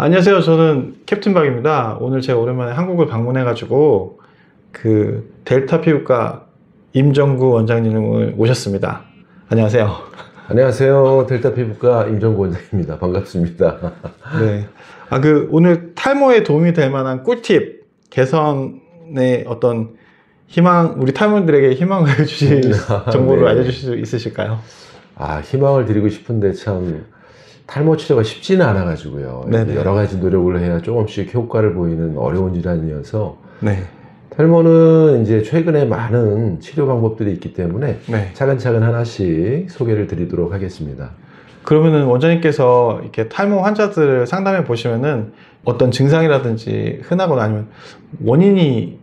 안녕하세요. 저는 캡틴 박입니다. 오늘 제가 오랜만에 한국을 방문해가지고 그 델타 피부과 임정구 원장님을 모셨습니다. 안녕하세요. 안녕하세요. 델타 피부과 임정구 원장입니다. 반갑습니다. 네. 오늘 탈모에 도움이 될 만한 꿀팁, 개선의 어떤 희망, 우리 탈모들에게 희망을 주실 정보를 네. 알려주실 수 있으실까요? 희망을 드리고 싶은데 참 탈모 치료가 쉽지는 않아가지고요. 네네. 여러 가지 노력을 해야 조금씩 효과를 보이는 어려운 질환이어서 네. 탈모는 이제 최근에 많은 치료 방법들이 있기 때문에 네. 차근차근 하나씩 소개를 드리도록 하겠습니다. 그러면은 원장님께서 이렇게 탈모 환자들을 상담해 보시면은 어떤 증상이라든지 흔하거나 아니면 원인이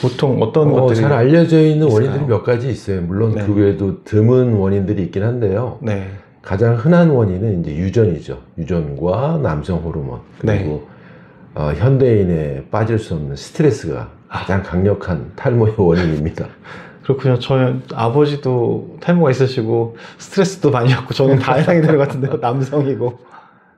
보통 어떤 것들이 잘 알려져 있는 있을까요? 원인들이 몇 가지 있어요. 물론 네. 그 외에도 드문 원인들이 있긴 한데요. 네. 가장 흔한 원인은 이제 유전이죠. 유전과 남성 호르몬, 그리고 현대인에 빠질 수 없는 스트레스가 가장 강력한 탈모의 원인입니다. 그렇군요. 저는 아버지도 탈모가 있으시고 스트레스도 많이 받고 저는 다 해당이 되는 것 같은데요. 남성이고.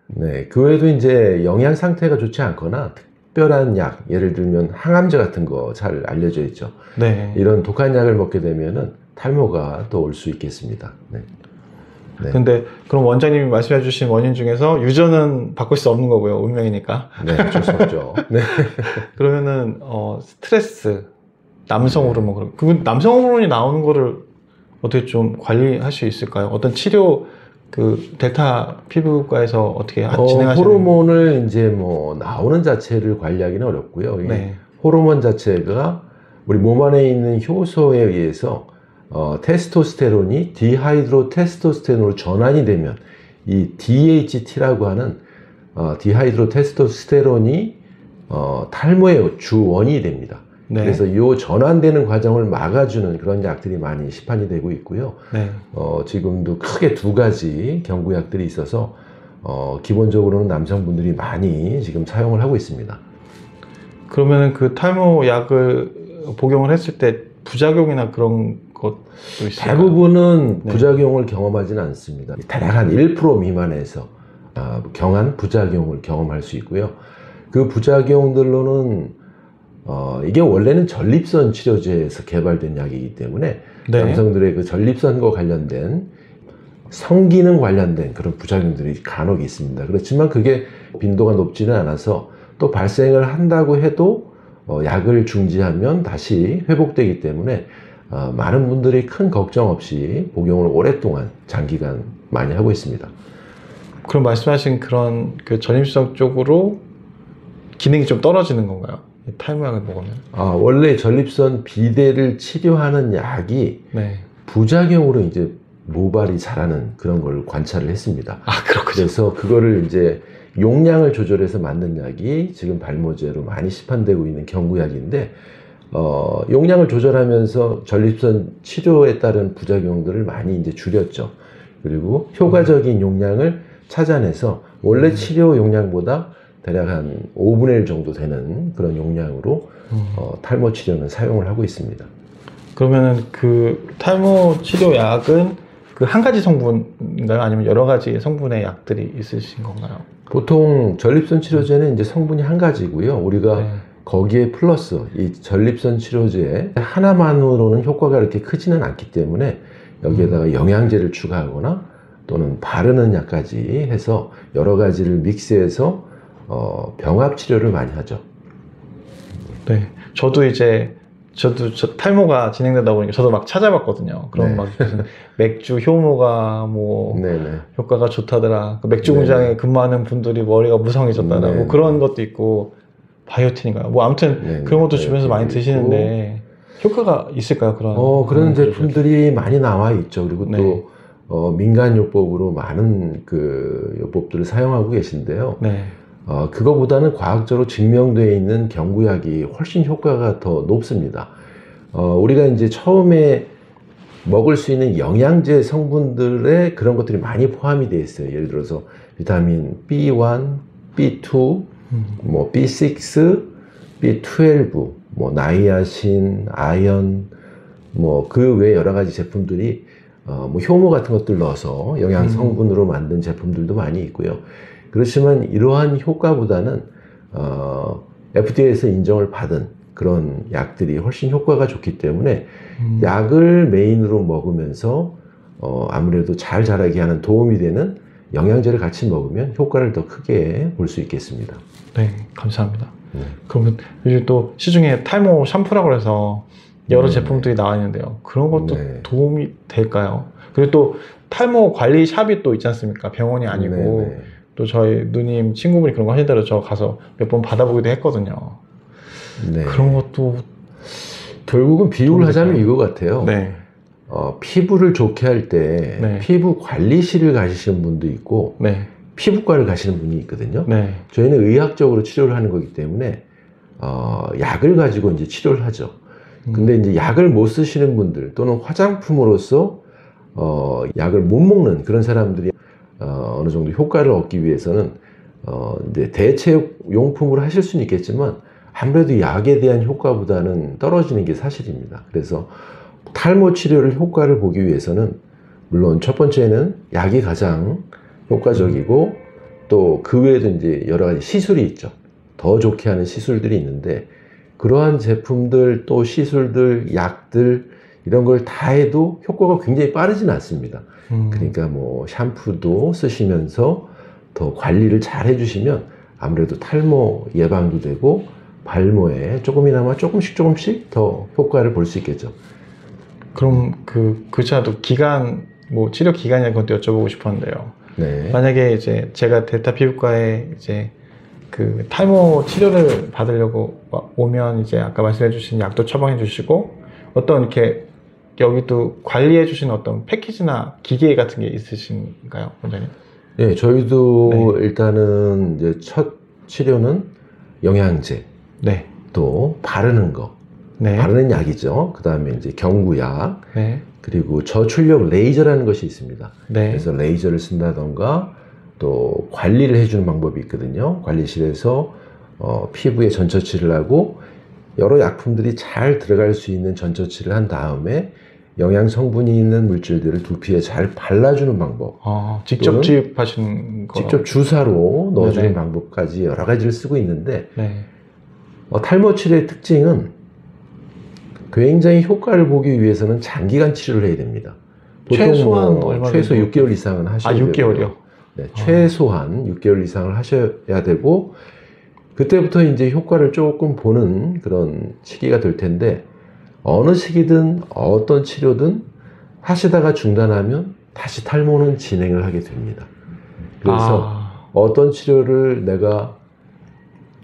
네, 그 외에도 이제 영양 상태가 좋지 않거나 특별한 약, 예를 들면 항암제 같은 거 잘 알려져 있죠. 네. 이런 독한 약을 먹게 되면은 탈모가 또 올 수 있겠습니다. 네. 네. 근데 그럼 원장님이 말씀해 주신 원인 중에서 유전은 바꿀 수 없는 거고요. 운명이니까. 네, 어쩔 수 없죠. 네. 그러면은 스트레스, 남성 호르몬, 그 남성 호르몬이 나오는 거를 어떻게 좀 관리할 수 있을까요? 어떤 치료 델타 피부과에서 어떻게 진행하시는? 호르몬을 이제 나오는 자체를 관리하기는 어렵고요. 네. 호르몬 자체가 우리 몸 안에 있는 효소에 의해서 테스토스테론이 디하이드로 테스토스테론으로 전환이 되면 이 DHT라고 하는 디하이드로 테스토스테론이 탈모의 주 원인이 됩니다. 네. 그래서 이 전환되는 과정을 막아주는 그런 약들이 많이 시판이 되고 있고요. 네. 지금도 크게 두 가지 경구약들이 있어서 기본적으로는 남성분들이 많이 지금 사용을 하고 있습니다. 그러면은 그 탈모 약을 복용을 했을 때 부작용이나 그런 것도 있을까요? 대부분은 네. 부작용을 경험하지는 않습니다. 대략 한 1% 미만에서 경한 부작용을 경험할 수 있고요. 그 부작용들로는 이게 원래는 전립선 치료제에서 개발된 약이기 때문에 네. 남성들의 그 전립선과 관련된 성기능 관련된 그런 부작용들이 간혹 있습니다. 그렇지만 그게 빈도가 높지는 않아서 또 발생을 한다고 해도 약을 중지하면 다시 회복되기 때문에 많은 분들이 큰 걱정 없이 복용을 오랫동안 장기간 많이 하고 있습니다. 그럼 말씀하신 그런 전립선 쪽으로 기능이 좀 떨어지는 건가요? 탈모약을 먹으면? 원래 전립선 비대를 치료하는 약이 네. 부작용으로 이제 모발이 자라는 그런 걸 관찰을 했습니다. 그렇군요. 그래서 그거를 이제 용량을 조절해서 만든 약이 지금 발모제로 많이 시판되고 있는 경구약인데 용량을 조절하면서 전립선 치료에 따른 부작용들을 많이 이제 줄였죠. 그리고 효과적인 용량을 찾아내서 원래 치료 용량보다 대략 한 5분의 1 정도 되는 그런 용량으로 탈모 치료는 사용을 하고 있습니다. 그러면은 그 탈모 치료 약은 그 한 가지 성분인가요? 아니면 여러 가지 성분의 약들이 있으신 건가요? 보통 전립선 치료제는 이제 성분이 한 가지고요. 우리가 네. 거기에 플러스 이 전립선 치료제 하나만으로는 효과가 그렇게 크지는 않기 때문에 여기에다가 영양제를 추가하거나 또는 바르는 약까지 해서 여러 가지를 믹스해서 병합 치료를 많이 하죠. 네. 저도 탈모가 진행되다 보니까 저도 막 찾아봤거든요. 그럼 네. 막 무슨 맥주 효모가 네네. 효과가 좋다더라. 그 맥주 네. 공장에 근무하는 분들이 머리가 무성해졌다더라. 네. 뭐 그런 것도 있고 바이오틴인가요? 아무튼 네. 그런 것도 주변에서 많이 있고. 드시는데 효과가 있을까요? 그런 제품들이 많이 나와 있죠. 그리고 네. 또 민간요법으로 많은 그 요법들을 사용하고 계신데요. 네. 그거보다는 과학적으로 증명되어 있는 경구약이 훨씬 효과가 더 높습니다. 우리가 이제 처음에 먹을 수 있는 영양제 성분들에 그런 것들이 많이 포함이 되어 있어요. 예를 들어서 비타민 B1, B2, B6, B12, 나이아신, 아연, 그 외 여러 가지 제품들이 효모 같은 것들 넣어서 영양 성분으로 만든 제품들도 많이 있고요. 그렇지만 이러한 효과보다는 FDA에서 인정을 받은 그런 약들이 훨씬 효과가 좋기 때문에 약을 메인으로 먹으면서 아무래도 잘 자라게 하는 도움이 되는 영양제를 같이 먹으면 효과를 더 크게 볼 수 있겠습니다. 네, 감사합니다. 그러면 요즘 또 시중에 탈모 샴푸라고 해서 여러 제품들이 나와 있는데요. 그런 것도 네. 도움이 될까요? 그리고 또 탈모 관리 샵이 또 있지 않습니까? 병원이 아니고. 네네. 또 저희 누님 친구분이 그런 거 하신 대로 저 가서 몇 번 받아보기도 했거든요. 네. 그런 것도 결국은 비유를 도움이 하자면 될까요? 이거 같아요. 네, 피부를 좋게 할 때 네. 피부 관리실을 가시는 분도 있고 네, 피부과를 가시는 분이 있거든요. 네, 저희는 의학적으로 치료를 하는 거기 때문에 약을 가지고 이제 치료를 하죠. 근데 이제 약을 못 쓰시는 분들 또는 화장품으로서 약을 못 먹는 그런 사람들이 어느 정도 효과를 얻기 위해서는 이제 대체 용품으로 하실 수는 있겠지만 아무래도 약에 대한 효과보다는 떨어지는 게 사실입니다. 그래서 탈모 치료를 효과를 보기 위해서는 물론 첫 번째는 약이 가장 효과적이고 또 그 외에도 이제 여러 가지 시술이 있죠. 더 좋게 하는 시술들이 있는데 그러한 제품들 또 시술들 약들 이런 걸 다 해도 효과가 굉장히 빠르진 않습니다. 그러니까 뭐 샴푸도 쓰시면서 더 관리를 잘 해주시면 아무래도 탈모 예방도 되고 발모에 조금이나마 조금씩 더 효과를 볼 수 있겠죠. 그럼 그렇지않아도 기간, 뭐 치료 기간이나 그것도 여쭤보고 싶었는데요. 네. 만약에 이제 제가 델타 피부과에 이제 그 탈모 치료를 받으려고 오면 이제 아까 말씀해 주신 약도 처방해 주시고 어떤 이렇게 여기도 관리해 주시는 어떤 패키지나 기계 같은 게 있으신가요, 원장님? 네, 저희도 네. 일단은 이제 첫 치료는 영양제, 네, 또 바르는 거, 네, 바르는 약이죠. 그 다음에 이제 경구약, 네, 그리고 저출력 레이저라는 것이 있습니다. 네, 그래서 레이저를 쓴다던가 또 관리를 해주는 방법이 있거든요. 관리실에서 피부에 전처치를 하고 여러 약품들이 잘 들어갈 수 있는 전처치를 한 다음에 영양 성분이 있는 물질들을 두피에 잘 발라주는 방법. 직접 또는 주입하시는 거. 직접 주사로 넣어주는 네네. 방법까지 여러 가지를 쓰고 있는데 네, 탈모 치료의 특징은 굉장히 효과를 보기 위해서는 장기간 치료를 해야 됩니다. 보통 최소한 얼마 최소 정도? 6개월 이상은 하셔야 되고요. 6개월이요? 네, 최소한 6개월 이상을 하셔야 되고 그때부터 이제 효과를 조금 보는 그런 시기가 될 텐데 어느 시기든 어떤 치료든 하시다가 중단하면 다시 탈모는 진행을 하게 됩니다. 그래서 어떤 치료를 내가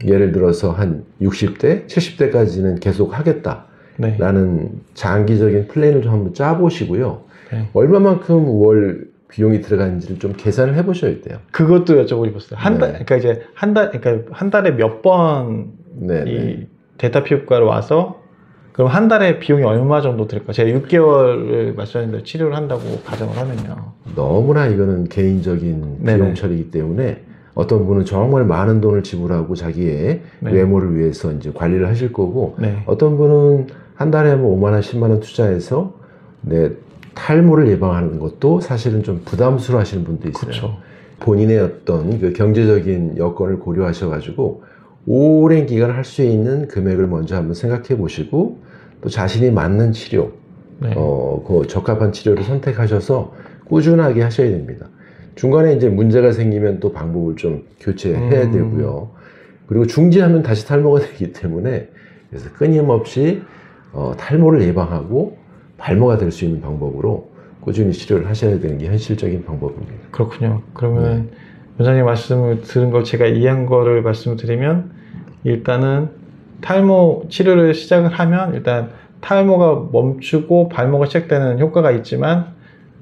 예를 들어서 한 60대, 70대까지는 계속 하겠다 네, 라는 장기적인 플랜을 좀 한번 짜보시고요. 네. 얼마만큼 월 비용이 들어가는지를 좀 계산을 해보셔야 돼요. 그것도 여쭤보고 싶었어요. 한 달, 네. 그러니까 이제 그러니까 한 달에 몇 번 네, 이 델타 피부과로 와서 그럼 한 달에 비용이 얼마 정도 들을까? 제가 6개월을 말씀하셨는데 치료를 한다고 가정을 하면요. 너무나 이거는 개인적인 네네. 비용 처리이기 때문에 어떤 분은 정말 많은 돈을 지불하고 자기의 네. 외모를 위해서 이제 관리를 하실 거고 네, 어떤 분은 한 달에 뭐 5만 원, 10만 원 투자해서 내 탈모를 예방하는 것도 사실은 좀 부담스러워 하시는 분도 있어요. 그렇죠. 본인의 어떤 그 경제적인 여건을 고려하셔가지고 오랜 기간 할 수 있는 금액을 먼저 한번 생각해 보시고 또 자신이 맞는 치료, 네, 그 적합한 치료를 선택하셔서 꾸준하게 하셔야 됩니다. 중간에 이제 문제가 생기면 또 방법을 좀 교체해야 되고요. 그리고 중지하면 다시 탈모가 되기 때문에 그래서 끊임없이 탈모를 예방하고 발모가 될 수 있는 방법으로 꾸준히 치료를 하셔야 되는 게 현실적인 방법입니다. 그렇군요. 그러면 원장님 말씀을 들은 걸 제가 이해한 거를 말씀드리면 일단은 탈모 치료를 시작을 하면 일단 탈모가 멈추고 발모가 시작되는 효과가 있지만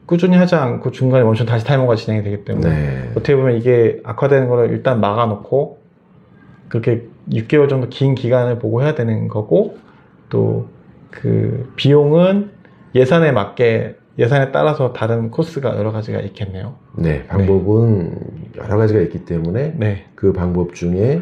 꾸준히 하지 않고 중간에 멈추면 다시 탈모가 진행이 되기 때문에 네. 어떻게 보면 이게 악화되는 거를 일단 막아놓고 그렇게 6개월 정도 긴 기간을 보고 해야 되는 거고 또 그 비용은 예산에 맞게 예산에 따라서 다른 코스가 여러 가지가 있겠네요. 네, 방법은 여러 가지가 있기 때문에 네, 그 방법 중에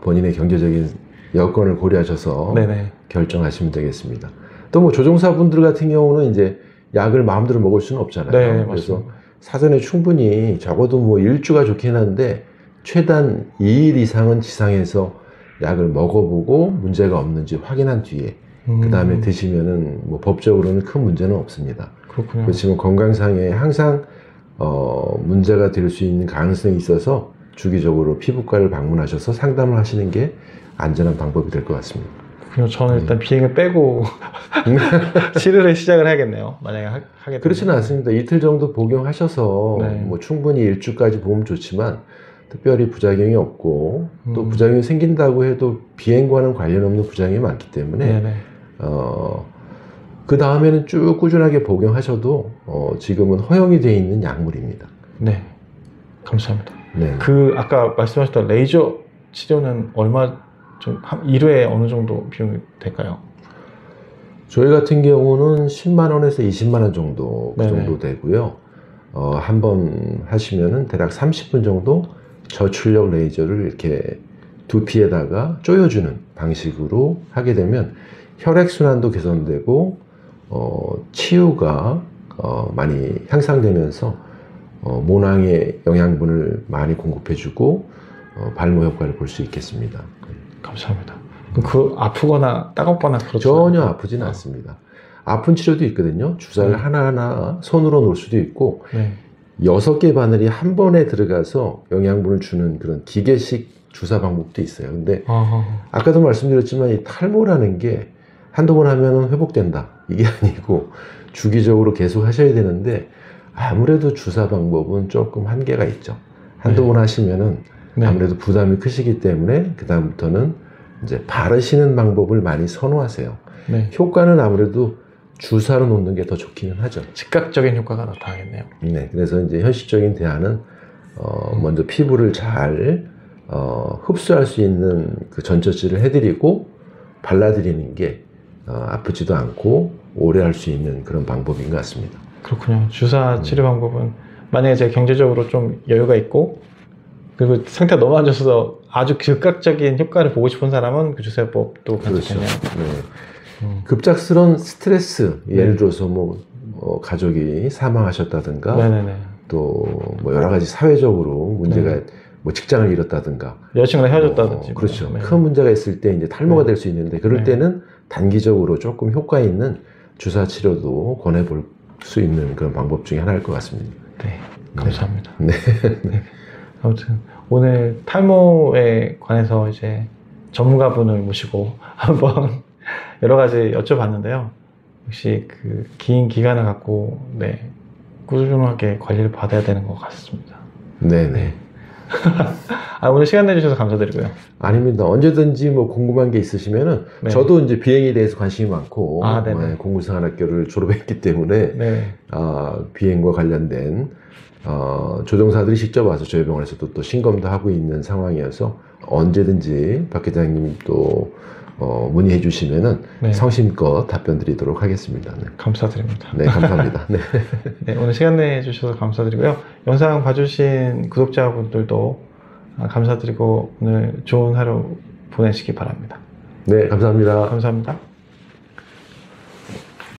본인의 경제적인 여건을 고려하셔서 네네, 결정하시면 되겠습니다. 또 뭐 조종사분들 같은 경우는 이제 약을 마음대로 먹을 수는 없잖아요. 네, 그래서 맞습니다. 사전에 충분히 적어도 뭐 1주가 좋긴 한데 최단 2일 이상은 지상에서 약을 먹어보고 문제가 없는지 확인한 뒤에 그 다음에 드시면은 뭐 법적으로는 큰 문제는 없습니다. 그렇군요. 그렇지만 건강상에 항상 문제가 될 수 있는 가능성이 있어서 주기적으로 피부과를 방문하셔서 상담을 하시는 게 안전한 방법이 될 것 같습니다. 그럼 저는 일단 비행을 빼고 치료를 시작을 해야겠네요. 만약에 하게 되면. 그렇지는 않습니다. 이틀 정도 복용하셔서 네. 뭐 충분히 일주까지 보면 좋지만 특별히 부작용이 없고 또 부작용이 생긴다고 해도 비행과는 관련 없는 부작용이 많기 때문에 네네. 그 다음에는 쭉 꾸준하게 복용하셔도 지금은 허용이 되어 있는 약물입니다. 네. 감사합니다. 네. 그 아까 말씀하셨던 레이저 치료는 얼마 좀 1회에 어느 정도 비용이 될까요? 저희 같은 경우는 10만 원에서 20만 원 정도 그 네네. 정도 되고요. 한 번 하시면은 대략 30분 정도 저출력 레이저를 이렇게 두피에다가 쪼여주는 방식으로 하게 되면 혈액순환도 개선되고 치유가 많이 향상되면서 모낭에 영양분을 많이 공급해주고 발모 효과를 볼 수 있겠습니다. 감사합니다. 그럼 그 아프거나 따갑거나 그렇죠? 전혀 아프지는 않습니다. 아픈 치료도 있거든요. 주사를 하나하나 손으로 놓을 수도 있고 네. 6개 바늘이 한 번에 들어가서 영양분을 주는 그런 기계식 주사 방법도 있어요. 근데 아까도 말씀드렸지만 이 탈모라는 게 한두 번 하면 회복된다 이게 아니고 주기적으로 계속 하셔야 되는데 아무래도 주사 방법은 조금 한계가 있죠. 한두 번 하시면은 네. 아무래도 부담이 크시기 때문에 그 다음부터는 이제 바르시는 방법을 많이 선호하세요. 네. 효과는 아무래도 주사로 놓는 게 더 좋기는 하죠. 즉각적인 효과가 나타나겠네요. 네, 그래서 이제 현실적인 대안은 먼저 피부를 잘 흡수할 수 있는 그 전처치를 해드리고 발라드리는 게 아프지도 않고 오래 할 수 있는 그런 방법인 것 같습니다. 그렇군요. 주사 치료 방법은 만약에 제가 경제적으로 좀 여유가 있고 그리고 상태가 너무 안 좋아서 아주 즉각적인 효과를 보고 싶은 사람은 그 주사법도 괜찮겠네요. 네. 급작스러운 스트레스, 예를 들어서 뭐 가족이 사망하셨다든가 네네네. 또 뭐 여러 가지 사회적으로 문제가 뭐 직장을 잃었다든가 여자친구랑 헤어졌다든지 그렇죠. 네. 큰 문제가 있을 때 이제 탈모가 될 수 있는데 그럴 네. 때는 단기적으로 조금 효과 있는 주사 치료도 권해볼 수 있는 그런 방법 중에 하나일 것 같습니다. 네, 감사합니다. 네. 네. 아무튼 오늘 탈모에 관해서 이제 전문가분을 모시고 한번 여러 가지 여쭤봤는데요. 역시 그 긴 기간을 갖고 네, 꾸준하게 관리를 받아야 되는 것 같습니다. 네네. 오늘 시간 내주셔서 감사드리고요. 아닙니다. 언제든지 뭐 궁금한 게 있으시면은 네. 저도 이제 비행에 대해서 관심이 많고 네네. 공군생활학교를 졸업했기 때문에 네. 비행과 관련된 조종사들이 직접 와서 저희 병원에서도 또 심검도 하고 있는 상황이어서 언제든지 박 회장님 또 문의해 주시면은 네. 성심껏 답변 드리도록 하겠습니다. 네. 감사드립니다. 네, 감사합니다. 네. 네, 오늘 시간 내주셔서 감사드리고요. 영상 봐주신 구독자분들도 감사드리고 오늘 좋은 하루 보내시기 바랍니다. 네, 감사합니다. 감사합니다.